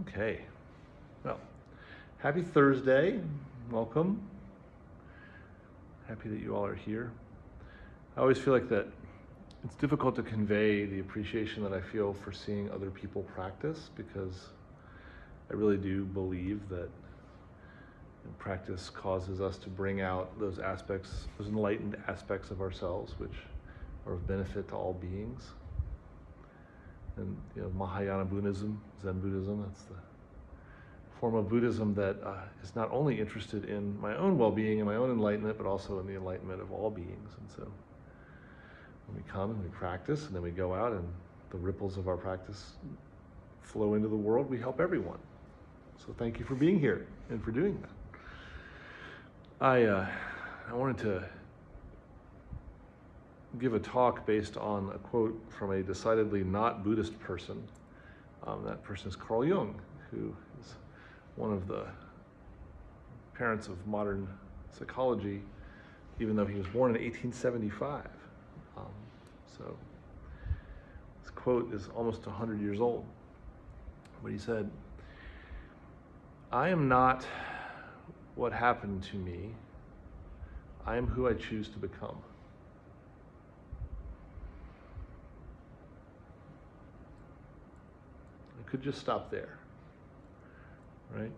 Okay. Well, happy Thursday. Welcome. Happy that you all are here. I always feel like that it's difficult to convey the appreciation that I feel for seeing other people practice, because I really do believe that practice causes us to bring out those aspects, those enlightened aspects of ourselves, which are of benefit to all beings. And Mahayana Buddhism, Zen Buddhism, that's the form of Buddhism that is not only interested in my own well-being and my own enlightenment, but also in the enlightenment of all beings. And so when we come and we practice, and then we go out and the ripples of our practice flow into the world, we help everyone. So thank you for being here and for doing that. I wanted to give a talk based on a quote from a decidedly not Buddhist person. That person is Carl Jung, who is one of the parents of modern psychology, even though he was born in 1875. So this quote is almost 100 years old. But he said, "I am not what happened to me. I am who I choose to become." I could just stop there, right?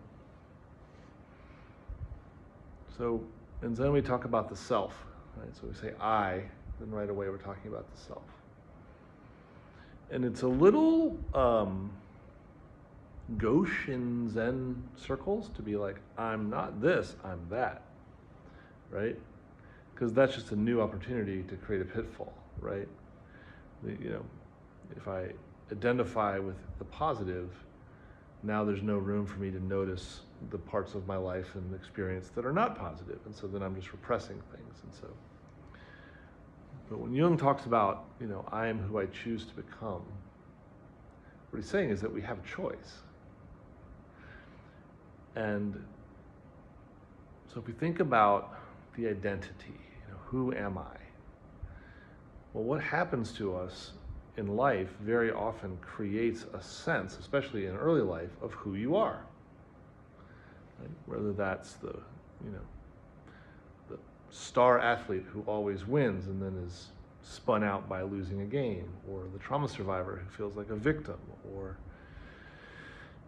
So in Zen we talk about the self, right? So we say I, then right away we're talking about the self. And it's a little gauche in Zen circles to be like, I'm not this, I'm that, right? Because that's just a new opportunity to create a pitfall, right? If I identify with the positive, now there's no room for me to notice the parts of my life and experience that are not positive, and so then I'm just repressing things. And so, but when Jung talks about, I am who I choose to become, what he's saying is that we have a choice. And so if we think about the identity, who am I? Well, what happens to us in life very often creates a sense, especially in early life, of who you are. Right? Whether that's the star athlete who always wins and then is spun out by losing a game, or the trauma survivor who feels like a victim, or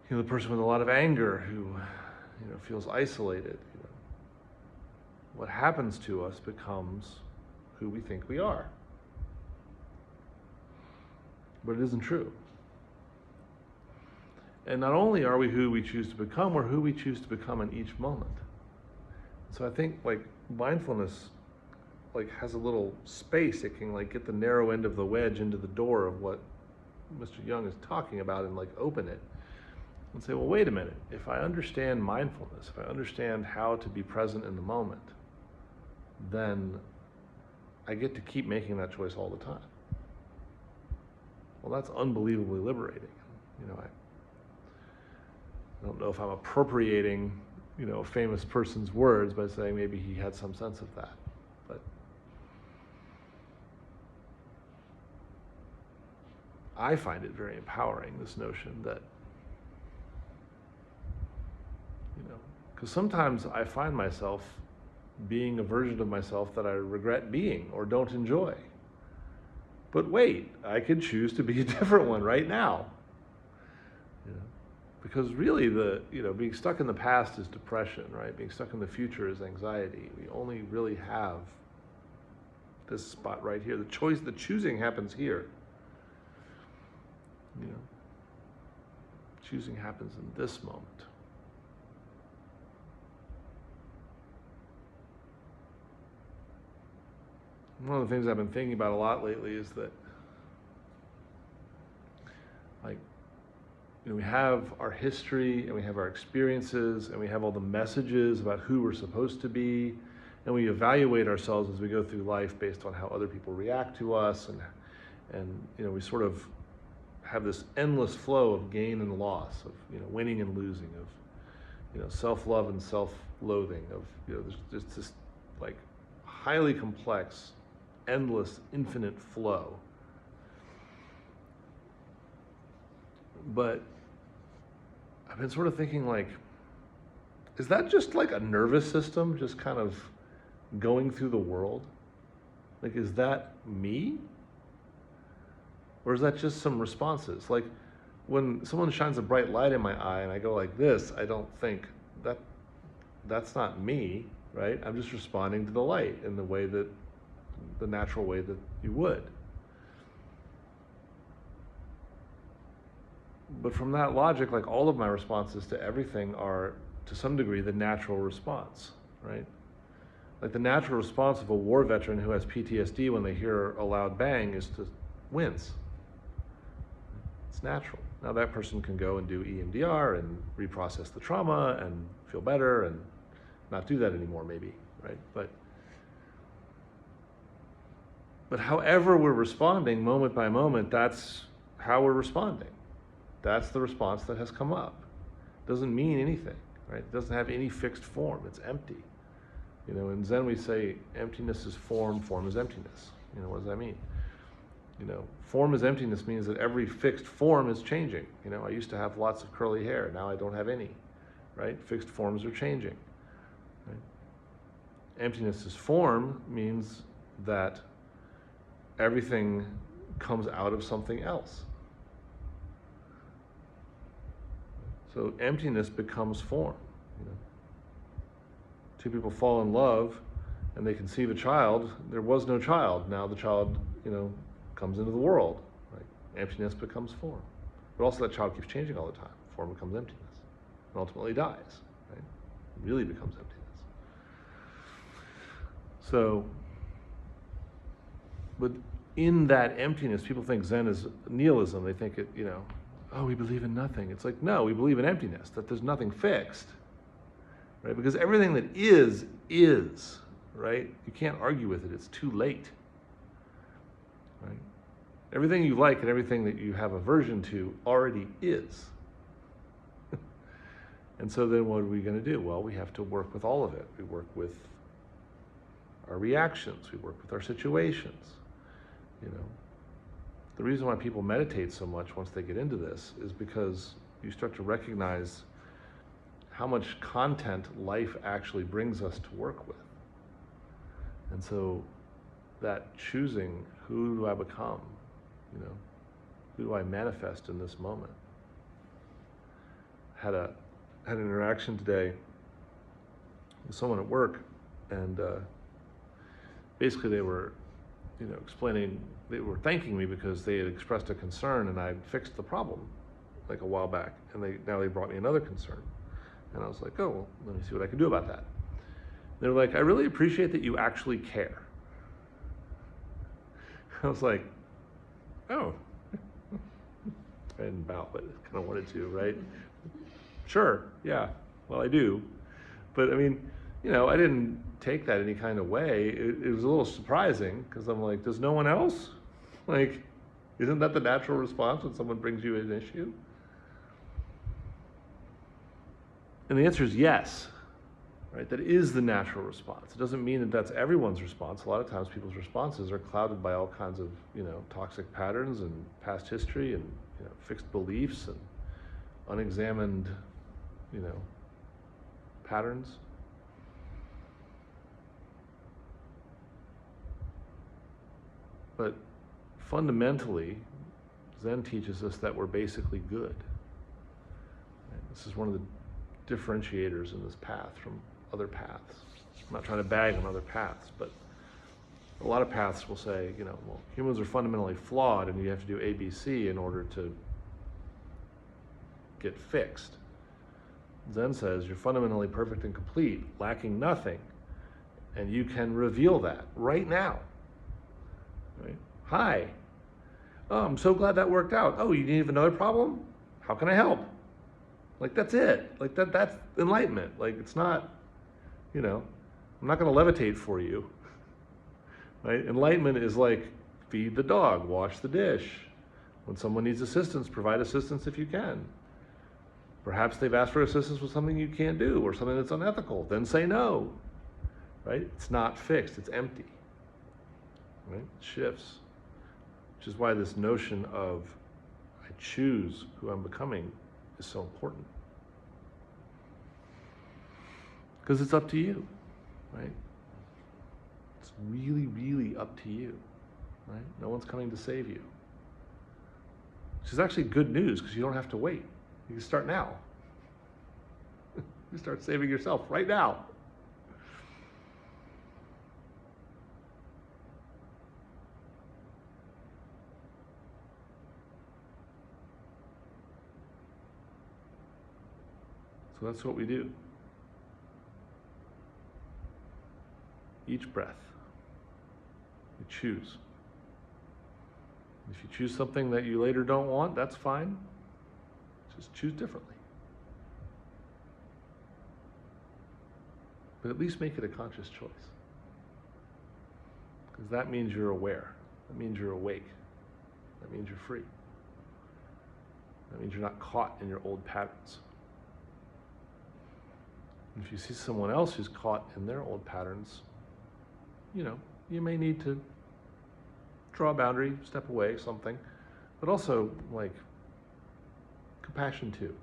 the person with a lot of anger who feels isolated. What happens to us becomes who we think we are. But it isn't true. And not only are we who we choose to become, we're who we choose to become in each moment. So I think mindfulness has a little space. It can get the narrow end of the wedge into the door of what Mr. Jung is talking about and open it and say, well, wait a minute. If I understand mindfulness, if I understand how to be present in the moment, then I get to keep making that choice all the time. Well, that's unbelievably liberating. I don't know if I'm appropriating, a famous person's words by saying maybe he had some sense of that. But I find it very empowering, this notion that, because sometimes I find myself being a version of myself that I regret being or don't enjoy. But wait, I could choose to be a different one right now. Because really being stuck in the past is depression, right? Being stuck in the future is anxiety. We only really have this spot right here. The choosing happens here. Choosing happens in this moment. One of the things I've been thinking about a lot lately is that, we have our history and we have our experiences and we have all the messages about who we're supposed to be, and we evaluate ourselves as we go through life based on how other people react to us, and we sort of have this endless flow of gain and loss, of winning and losing, of self-love and self-loathing, of there's just this highly complex, endless, infinite flow. But I've been sort of thinking like, is that just like a nervous system just kind of going through the world? Like, is that me? Or is that just some responses? Like, when someone shines a bright light in my eye and I go like this, I don't think that's not me, right? I'm just responding to the light in the natural way that you would. But from that logic, like all of my responses to everything are, to some degree, the natural response, right? Like the natural response of a war veteran who has PTSD when they hear a loud bang is to wince. It's natural. Now that person can go and do EMDR and reprocess the trauma and feel better and not do that anymore maybe, right? But however we're responding moment by moment, that's how we're responding. That's the response that has come up. It doesn't mean anything, right? It doesn't have any fixed form. It's empty. You know, in Zen we say emptiness is form, form is emptiness. You know, what does that mean? You know, form is emptiness means that every fixed form is changing. You know, I used to have lots of curly hair, now I don't have any, right? Fixed forms are changing, right? Emptiness is form means that everything comes out of something else. So emptiness becomes form. You know? Two people fall in love and they conceive a child. There was no child. Now the child, you know, comes into the world. Right? Emptiness becomes form. But also that child keeps changing all the time. Form becomes emptiness. And ultimately dies. Right? It really becomes emptiness. So, but in that emptiness, people think Zen is nihilism. They think it, you know, oh, we believe in nothing. It's like, no, we believe in emptiness, that there's nothing fixed, right? Because everything that is, right? You can't argue with it, it's too late, right? Everything you like and everything that you have aversion to already is. And so then what are we gonna do? Well, we have to work with all of it. We work with our reactions, we work with our situations, you know. The reason why people meditate so much once they get into this is because you start to recognize how much content life actually brings us to work with. And so that choosing, who do I become? You know, who do I manifest in this moment? Had an interaction today with someone at work, and basically they were, you know, explaining, they were thanking me because they had expressed a concern and I fixed the problem like a while back, and now they brought me another concern. And I was like, oh, well, let me see what I can do about that. They're like, I really appreciate that you actually care. I was like, oh. I didn't bow, but I kind of wanted to, right? Sure, yeah, well, I do. But I mean, you know, I didn't take that any kind of way. It was a little surprising because I'm like, does no one else? Like, isn't that the natural response when someone brings you an issue? And the answer is yes, right? That is the natural response. It doesn't mean that that's everyone's response. A lot of times people's responses are clouded by all kinds of, you know, toxic patterns and past history and, you know, fixed beliefs and unexamined, you know, patterns. But fundamentally, Zen teaches us that we're basically good. Right? This is one of the differentiators in this path from other paths. I'm not trying to bag on other paths, but a lot of paths will say, you know, well, humans are fundamentally flawed and you have to do A, B, C in order to get fixed. Zen says you're fundamentally perfect and complete, lacking nothing, and you can reveal that right now. Right? Hi. Oh, I'm so glad that worked out. Oh, you have another problem? How can I help? Like, that's it. Like, that's enlightenment. Like, it's not, you know, I'm not going to levitate for you. Right? Enlightenment is like, feed the dog, wash the dish. When someone needs assistance, provide assistance if you can. Perhaps they've asked for assistance with something you can't do or something that's unethical. Then say no. Right? It's not fixed. It's empty. Right? It shifts. Which is why this notion of I choose who I'm becoming is so important. Because it's up to you, right? It's really, really up to you, right? No one's coming to save you. Which is actually good news because you don't have to wait. You can start now. You start saving yourself right now. So that's what we do. Each breath, you choose. If you choose something that you later don't want, that's fine. Just choose differently. But at least make it a conscious choice. Because that means you're aware. That means you're awake. That means you're free. That means you're not caught in your old patterns. If you see someone else who's caught in their old patterns, you may need to draw a boundary, step away, something, but also compassion too.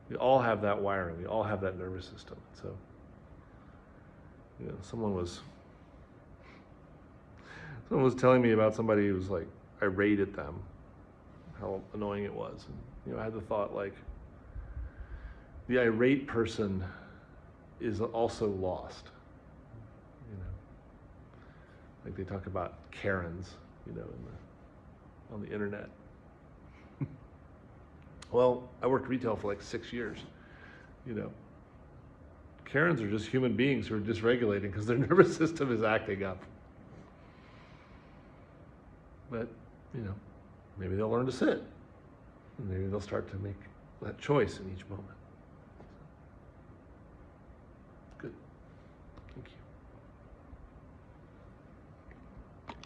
We all have that wiring. We all have that nervous system. So, someone was telling me about somebody who was irate at them, how annoying it was, and I had the thought the irate person is also lost. They talk about Karens, on the internet. Well, I worked retail for 6 years. Karens are just human beings who are dysregulating because their nervous system is acting up. But, maybe they'll learn to sit. And maybe they'll start to make that choice in each moment.